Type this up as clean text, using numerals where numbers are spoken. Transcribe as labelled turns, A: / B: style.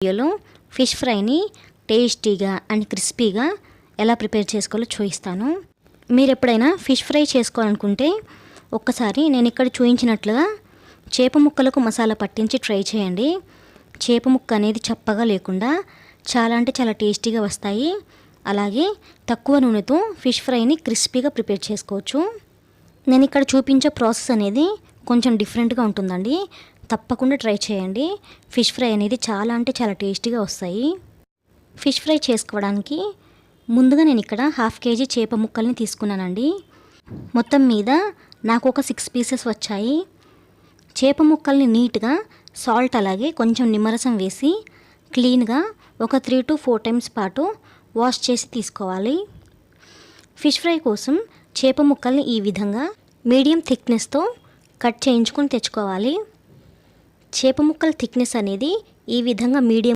A: వీడియోలో ఫిష్ ఫ్రైని టేస్టీగా అండ్ క్రిస్పీగా ఎలా ప్రిపేర్ చేసుకోవాలో చూపిస్తాను. మీరు ఎప్పుడైనా ఫిష్ ఫ్రై చేసుకోవాలనుకుంటే ఒక్కసారి నేను ఇక్కడ చూపించినట్లుగా చేప ముక్కలకు మసాలా పట్టించి ట్రై చేయండి. చేప ముక్క అనేది చప్పగా లేకుండా చాలా అంటే చాలా టేస్టీగా వస్తాయి. అలాగే తక్కువ నూనెతో ఫిష్ ఫ్రైని క్రిస్పీగా ప్రిపేర్ చేసుకోవచ్చు. నేను ఇక్కడ చూపించే ప్రాసెస్ అనేది కొంచెం డిఫరెంట్గా ఉంటుందండి. తప్పకుండా ట్రై చేయండి. ఫిష్ ఫ్రై అనేది చాలా అంటే చాలా టేస్టీగా వస్తాయి. ఫిష్ ఫ్రై చేసుకోవడానికి ముందుగా నేను ఇక్కడ 1/2 kg చేప ముక్కల్ని తీసుకున్నానండి. మొత్తం మీద నాకు ఒక 6 పీసెస్ వచ్చాయి. చేప ముక్కల్ని నీట్గా సాల్ట్ అలాగే కొంచెం నిమ్మరసం వేసి క్లీన్గా ఒక 3 to 4 times పాటు వాష్ చేసి తీసుకోవాలి. ఫిష్ ఫ్రై కోసం చేప ముక్కల్ని ఈ విధంగా మీడియం థిక్నెస్తో కట్ చేయించుకొని తెచ్చుకోవాలి. చేప ముక్కల థిక్నెస్ అనేది ఈ విధంగా మీడియం